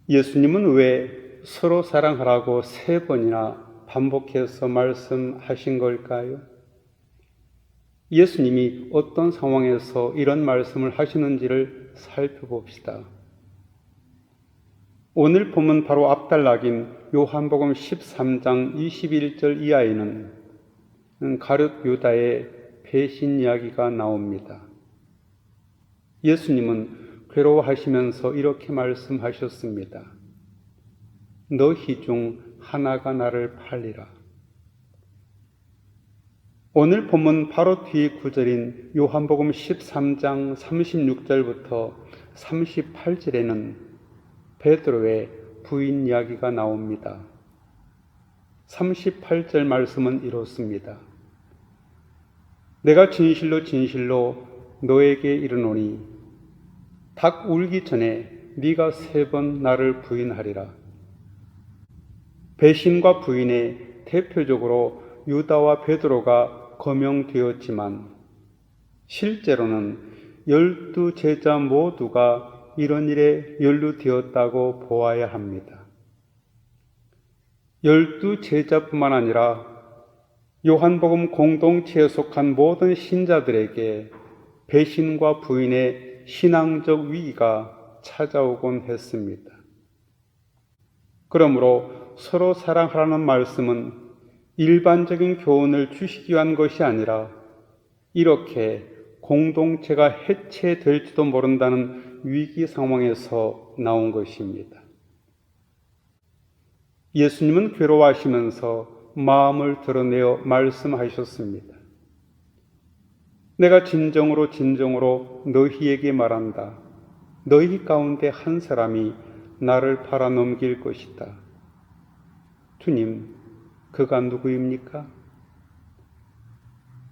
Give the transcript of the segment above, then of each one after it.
예수님은 왜 서로 사랑하라고 3번이나 반복해서 말씀하신 걸까요? 예수님이 어떤 상황에서 이런 말씀을 하시는지를 살펴봅시다. 오늘 본문 바로 앞단락인 요한복음 13장 21절 이하에는 가룟 유다의 배신 이야기가 나옵니다. 예수님은 괴로워하시면서 이렇게 말씀하셨습니다. 너희 중 하나가 나를 팔리라. 오늘 본문 바로 뒤 구절인 요한복음 13장 36절부터 38절에는 베드로의 부인 이야기가 나옵니다. 38절 말씀은 이렇습니다. 내가 진실로 진실로 너에게 이르노니 닭 울기 전에 네가 3번 나를 부인하리라. 배신과 부인에 대표적으로 유다와 베드로가 거명되었지만 실제로는 12제자 모두가 이런 일에 연루되었다고 보아야 합니다. 12제자뿐만 아니라 요한복음 공동체에 속한 모든 신자들에게 배신과 부인의 신앙적 위기가 찾아오곤 했습니다. 그러므로 서로 사랑하라는 말씀은 일반적인 교훈을 주시기 위한 것이 아니라 이렇게 공동체가 해체될지도 모른다는 위기 상황에서 나온 것입니다. 예수님은 괴로워하시면서 마음을 드러내어 말씀하셨습니다. 내가 진정으로 진정으로 너희에게 말한다. 너희 가운데 한 사람이 나를 팔아넘길 것이다. 주님, 그가 누구입니까?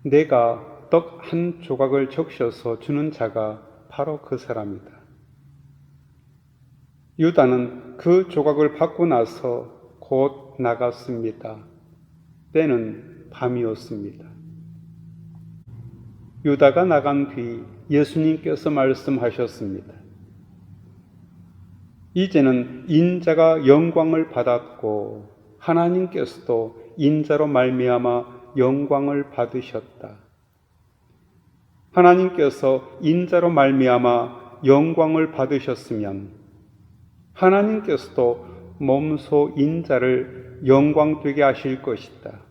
내가 떡 한 조각을 적셔서 주는 자가 바로 그 사람이다. 유다는 그 조각을 받고 나서 곧 나갔습니다. 때는 밤이었습니다. 유다가 나간 뒤 예수님께서 말씀하셨습니다. 이제는 인자가 영광을 받았고 하나님께서도 인자로 말미암아 영광을 받으셨다. 하나님께서 인자로 말미암아 영광을 받으셨으면 하나님께서도 몸소 인자를 영광되게 하실 것이다.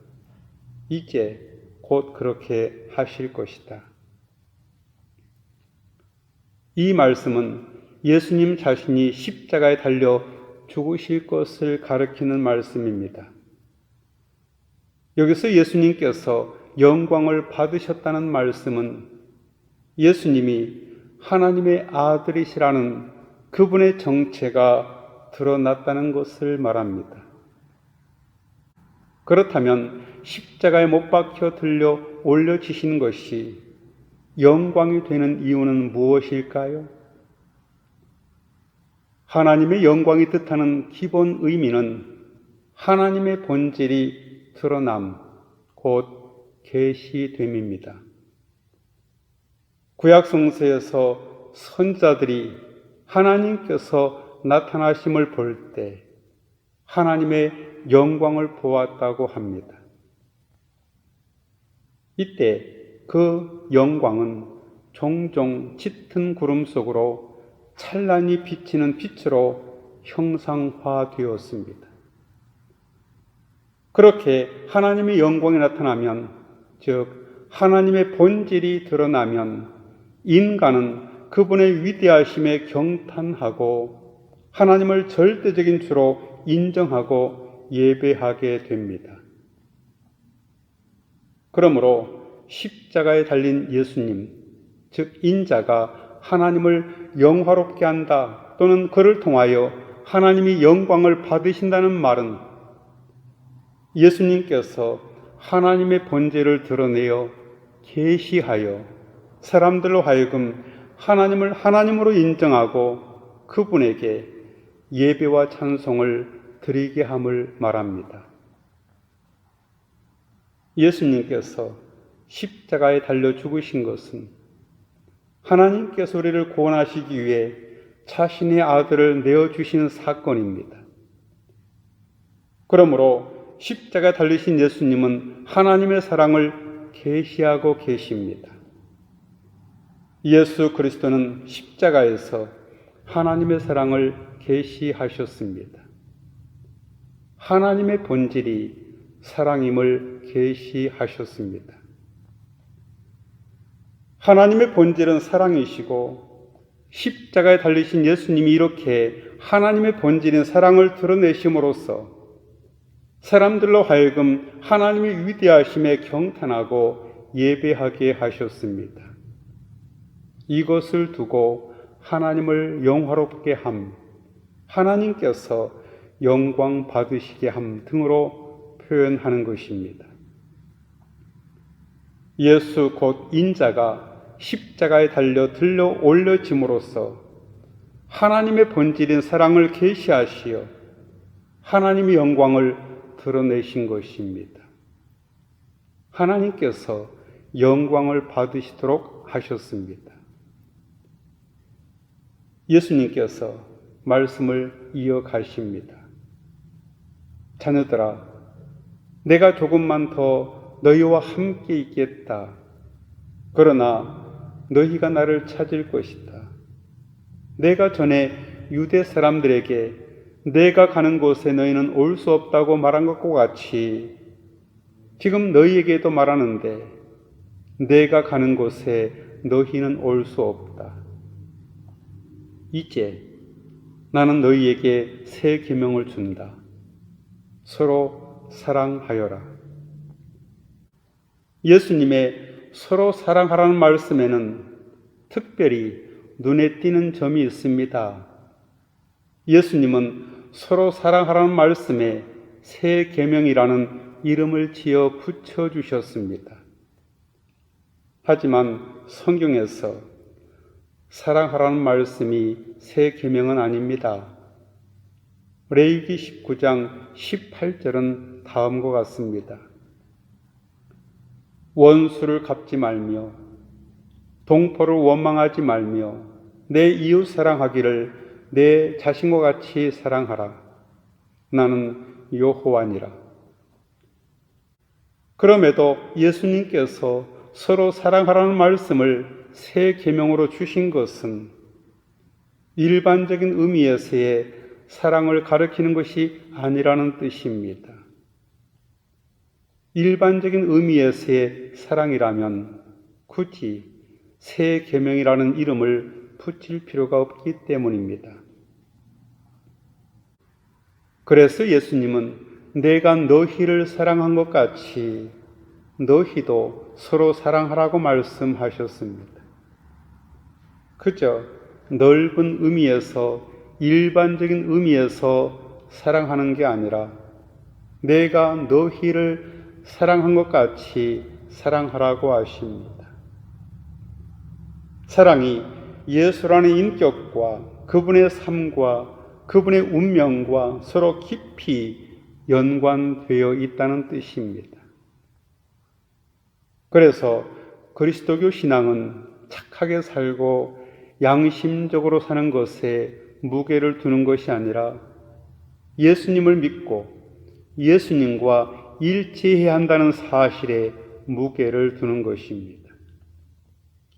이제 곧 그렇게 하실 것이다. 이 말씀은 예수님 자신이 십자가에 달려 죽으실 것을 가리키는 말씀입니다. 여기서 예수님께서 영광을 받으셨다는 말씀은 예수님이 하나님의 아들이시라는 그분의 정체가 드러났다는 것을 말합니다. 그렇다면 십자가에 못 박혀 들려 올려지신 것이 영광이 되는 이유는 무엇일까요? 하나님의 영광이 뜻하는 기본 의미는 하나님의 본질이 드러남, 곧 계시됨입니다. 구약 성서에서 선지자들이 하나님께서 나타나심을 볼 때 하나님의 영광을 보았다고 합니다. 이때 그 영광은 종종 짙은 구름 속으로 찬란히 비치는 빛으로 형상화되었습니다. 그렇게 하나님의 영광이 나타나면, 즉 하나님의 본질이 드러나면 인간은 그분의 위대하심에 경탄하고 하나님을 절대적인 주로 인정하고 예배하게 됩니다. 그러므로 십자가에 달린 예수님, 즉 인자가 하나님을 영화롭게 한다 또는 그를 통하여 하나님이 영광을 받으신다는 말은 예수님께서 하나님의 본질을 드러내어 계시하여 사람들로 하여금 하나님을 하나님으로 인정하고 그분에게 예배와 찬송을 드리게 함을 말합니다. 예수님께서 십자가에 달려 죽으신 것은 하나님께서 우리를 구원하시기 위해 자신의 아들을 내어주신 사건입니다. 그러므로 십자가에 달리신 예수님은 하나님의 사랑을 계시하고 계십니다. 예수 그리스도는 십자가에서 하나님의 사랑을 계시하셨습니다. 하나님의 본질이 사랑임을 계시하셨습니다. 하나님의 본질은 사랑이시고 십자가에 달리신 예수님이 이렇게 하나님의 본질인 사랑을 드러내심으로써 사람들로 하여금 하나님의 위대하심에 경탄하고 예배하게 하셨습니다. 이것을 두고 하나님을 영화롭게 함, 하나님께서 영광 받으시게 함 등으로 표현하는 것입니다. 예수 곧 인자가 십자가에 달려 들려 올려짐으로써 하나님의 본질인 사랑을 계시하시어 하나님의 영광을 드러내신 것입니다. 하나님께서 영광을 받으시도록 하셨습니다. 예수님께서 말씀을 이어가십니다. 자녀들아, 내가 조금만 더 너희와 함께 있겠다. 그러나 너희가 나를 찾을 것이다. 내가 전에 유대 사람들에게 내가 가는 곳에 너희는 올 수 없다고 말한 것과 같이 지금 너희에게도 말하는데 내가 가는 곳에 너희는 올 수 없다. 이제 나는 너희에게 새 계명을 준다. 서로 사랑하여라. 예수님의 서로 사랑하라는 말씀에는 특별히 눈에 띄는 점이 있습니다. 예수님은 서로 사랑하라는 말씀에 새 계명이라는 이름을 지어 붙여주셨습니다. 하지만 성경에서 사랑하라는 말씀이 새 계명은 아닙니다. 레위기 19장 18절은 다음과 같습니다. 원수를 갚지 말며 동포를 원망하지 말며 내 이웃 사랑하기를 내 자신과 같이 사랑하라. 나는 여호와니라. 그럼에도 예수님께서 서로 사랑하라는 말씀을 새 계명으로 주신 것은 일반적인 의미에서의 사랑을 가리키는 것이 아니라는 뜻입니다. 일반적인 의미에서의 사랑이라면 굳이 새 계명이라는 이름을 붙일 필요가 없기 때문입니다. 그래서 예수님은 내가 너희를 사랑한 것 같이 너희도 서로 사랑하라고 말씀하셨습니다. 그저 넓은 의미에서 일반적인 의미에서 사랑하는 게 아니라 내가 너희를 사랑한 것 같이 사랑하라고 하십니다. 사랑이 예수라는 인격과 그분의 삶과 그분의 운명과 서로 깊이 연관되어 있다는 뜻입니다. 그래서 그리스도교 신앙은 착하게 살고 양심적으로 사는 것에 무게를 두는 것이 아니라 예수님을 믿고 예수님과 일치해야 한다는 사실에 무게를 두는 것입니다.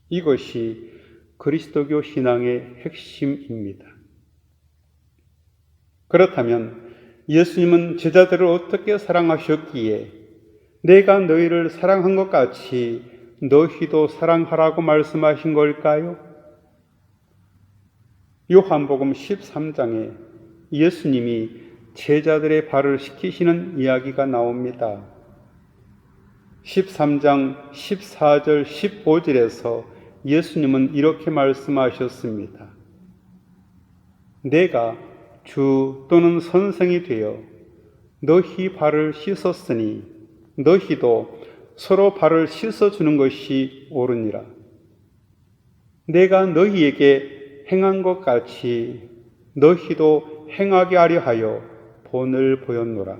이것이 그리스도교 신앙의 핵심입니다. 그렇다면 예수님은 제자들을 어떻게 사랑하셨기에 내가 너희를 사랑한 것 같이 너희도 사랑하라고 말씀하신 걸까요? 요한복음 13장에 예수님이 제자들의 발을 씻기시는 이야기가 나옵니다. 13장 14절 15절에서 예수님은 이렇게 말씀하셨습니다. 내가 주 또는 선생이 되어 너희 발을 씻었으니 너희도 서로 발을 씻어주는 것이 옳으니라. 내가 너희에게 행한 것 같이 너희도 행하게 하려 하여 본을 보였노라.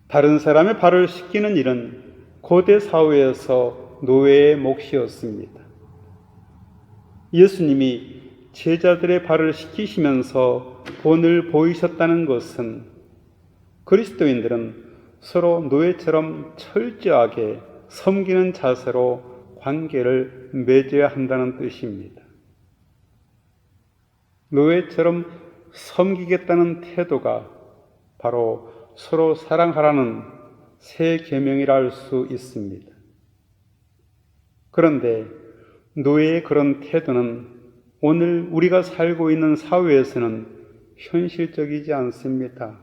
다른 사람의 발을 씻기는 일은 고대 사회에서 노예의 몫이었습니다. 예수님이 제자들의 발을 씻기시면서 본을 보이셨다는 것은 그리스도인들은 서로 노예처럼 철저하게 섬기는 자세로 관계를 맺어야 한다는 뜻입니다. 노예처럼 섬기겠다는 태도가 바로 서로 사랑하라는 새 계명이라 할 수 있습니다. 그런데 노예의 그런 태도는 오늘 우리가 살고 있는 사회에서는 현실적이지 않습니다.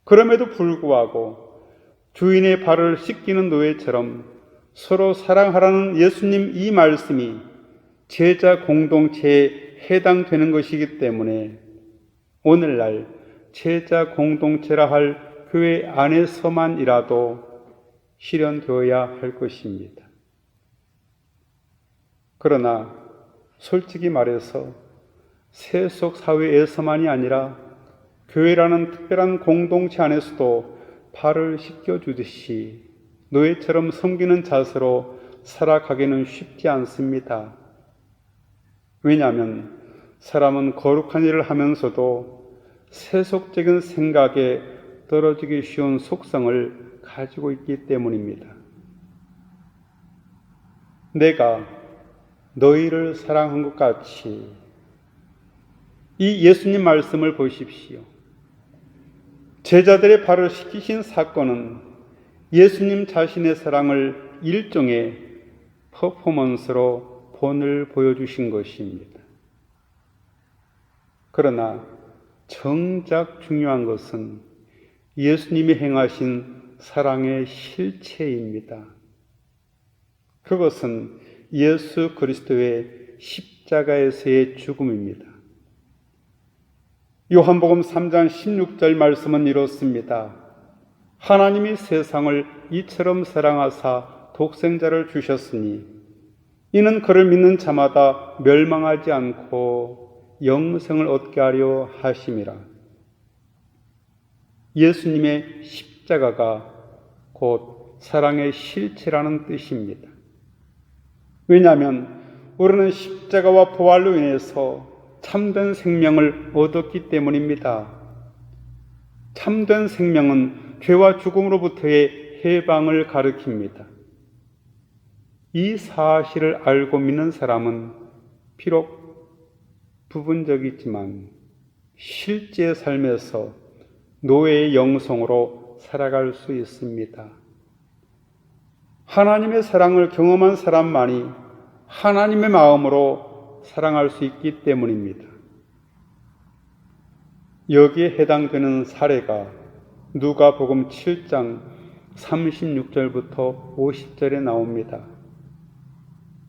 그럼에도 불구하고 주인의 발을 씻기는 노예처럼 서로 사랑하라는 예수님 이 말씀이 제자 공동체에 해당되는 것이기 때문에 오늘날 제자 공동체라 할 교회 안에서만이라도 실현되어야 할 것입니다. 그러나 솔직히 말해서 세속 사회에서만이 아니라 교회라는 특별한 공동체 안에서도 발을 씻겨주듯이 노예처럼 섬기는 자세로 살아가기는 쉽지 않습니다. 왜냐하면 사람은 거룩한 일을 하면서도 세속적인 생각에 떨어지기 쉬운 속성을 가지고 있기 때문입니다. 내가 너희를 사랑한 것 같이 이 예수님 말씀을 보십시오. 제자들의 발을 씻기신 사건은 예수님 자신의 사랑을 일종의 퍼포먼스로 본을 보여주신 것입니다. 그러나 정작 중요한 것은 예수님이 행하신 사랑의 실체입니다. 그것은 예수 그리스도의 십자가에서의 죽음입니다. 요한복음 3장 16절 말씀은 이렇습니다. 하나님이 세상을 이처럼 사랑하사 독생자를 주셨으니 이는 그를 믿는 자마다 멸망하지 않고 영생을 얻게 하려 하심이라. 예수님의 십자가가 곧 사랑의 실체라는 뜻입니다. 왜냐하면 우리는 십자가와 부활로 인해서 참된 생명을 얻었기 때문입니다. 참된 생명은 죄와 죽음으로부터의 해방을 가리킵니다. 이 사실을 알고 믿는 사람은 비록 부분적이지만 실제 삶에서 노예의 영성으로 살아갈 수 있습니다. 하나님의 사랑을 경험한 사람만이 하나님의 마음으로 사랑할 수 있기 때문입니다. 여기에 해당되는 사례가 누가복음 7장 36절부터 50절에 나옵니다.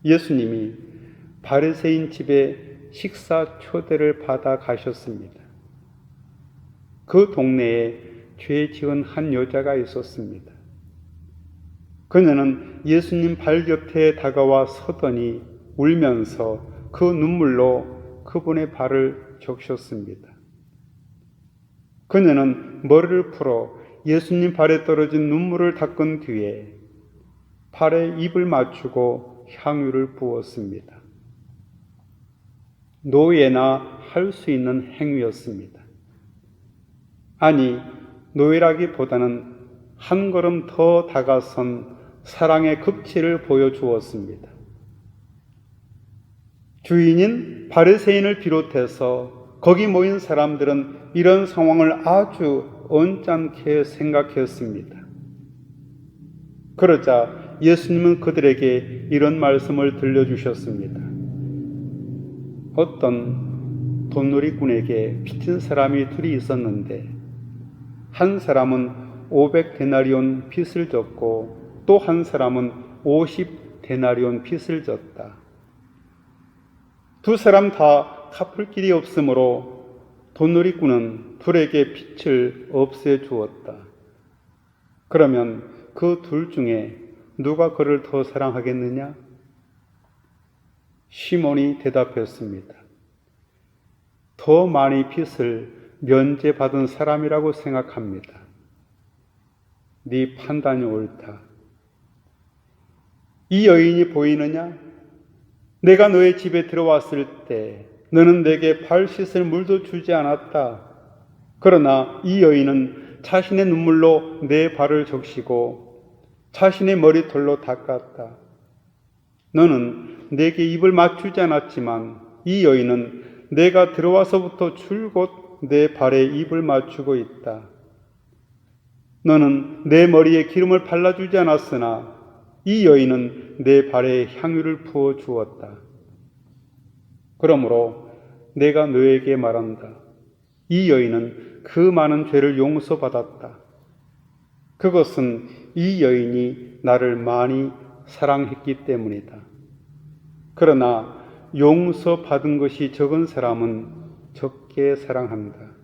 예수님이 바리새인 집에 식사 초대를 받아 가셨습니다. 그 동네에 죄 지은 한 여자가 있었습니다. 그녀는 예수님 발 곁에 다가와 서더니 울면서 그 눈물로 그분의 발을 적셨습니다. 그녀는 머리를 풀어 예수님 발에 떨어진 눈물을 닦은 뒤에 발에 입을 맞추고 향유를 부었습니다. 노예나 할 수 있는 행위였습니다. 아니, 노예라기보다는 한 걸음 더 다가선 사랑의 극치를 보여주었습니다. 주인인 바리새인을 비롯해서 거기 모인 사람들은 이런 상황을 아주 언짢게 생각했습니다. 그러자 예수님은 그들에게 이런 말씀을 들려주셨습니다. 어떤 돈놀이꾼에게 빚진 사람이 둘이 있었는데 한 사람은 500데나리온 빚을 졌고 또 한 사람은 50데나리온 빚을 졌다. 두 사람 다 갚을 길이 없으므로 돈놀이꾼은 둘에게 빚을 없애 주었다. 그러면 그 둘 중에 누가 그를 더 사랑하겠느냐? 시몬이 대답했습니다. 더 많이 빚을 면제받은 사람이라고 생각합니다. 네 판단이 옳다. 이 여인이 보이느냐? 내가 너의 집에 들어왔을 때 너는 내게 발 씻을 물도 주지 않았다. 그러나 이 여인은 자신의 눈물로 내 발을 적시고 자신의 머리털로 닦았다. 너는 내게 입을 맞추지 않았지만 이 여인은 내가 들어와서부터 줄곧 내 발에 입을 맞추고 있다. 너는 내 머리에 기름을 발라주지 않았으나 이 여인은 내 발에 향유를 부어 주었다. 그러므로 내가 너에게 말한다. 이 여인은 그 많은 죄를 용서받았다. 그것은 이 여인이 나를 많이 사랑했기 때문이다. 그러나 용서받은 것이 적은 사람은 적게 사랑한다.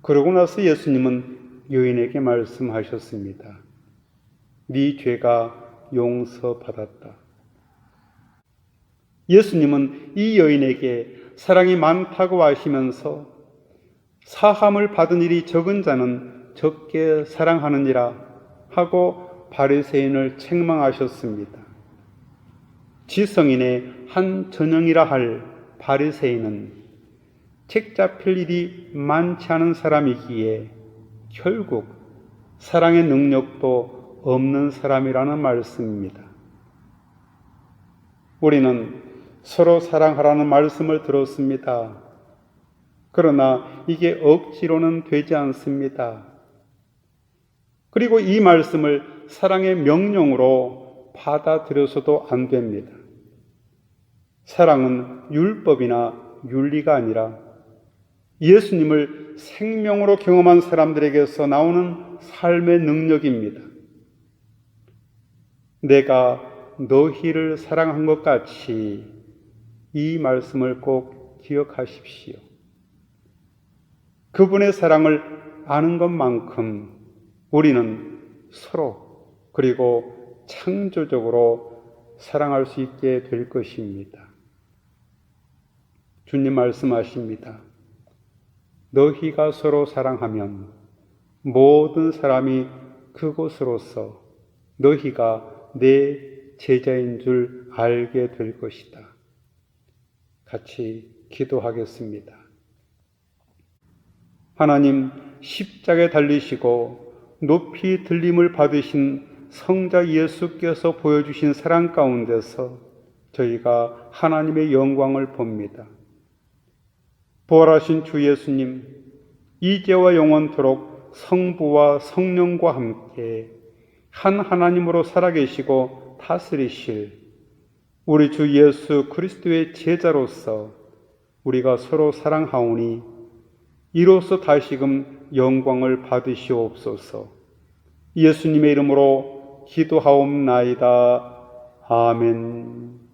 그러고 나서 예수님은 여인에게 말씀하셨습니다. 네 죄가 용서받았다. 예수님은 이 여인에게 사랑이 많다고 하시면서 사함을 받은 일이 적은 자는 적게 사랑하느니라 하고 바리새인을 책망하셨습니다. 지성인의 한 전형이라 할 바리새인은 책 잡힐 일이 많지 않은 사람이기에 결국 사랑의 능력도 없는 사람이라는 말씀입니다. 우리는 서로 사랑하라는 말씀을 들었습니다. 그러나 이게 억지로는 되지 않습니다. 그리고 이 말씀을 사랑의 명령으로 받아들여서도 안 됩니다. 사랑은 율법이나 윤리가 아니라 예수님을 생명으로 경험한 사람들에게서 나오는 삶의 능력입니다. 내가 너희를 사랑한 것 같이 이 말씀을 꼭 기억하십시오. 그분의 사랑을 아는 것만큼 우리는 서로 그리고 창조적으로 사랑할 수 있게 될 것입니다. 주님 말씀하십니다. 너희가 서로 사랑하면 모든 사람이 그곳으로서 너희가 내 제자인 줄 알게 될 것이다. 같이 기도하겠습니다. 하나님, 십자가에 달리시고 높이 들림을 받으신 성자 예수께서 보여주신 사랑 가운데서 저희가 하나님의 영광을 봅니다. 부활하신 주 예수님, 이제와 영원토록 성부와 성령과 함께 한 하나님으로 살아계시고 다스리실 우리 주 예수 그리스도의 제자로서 우리가 서로 사랑하오니 이로써 다시금 영광을 받으시옵소서. 예수님의 이름으로 기도하옵나이다. 아멘.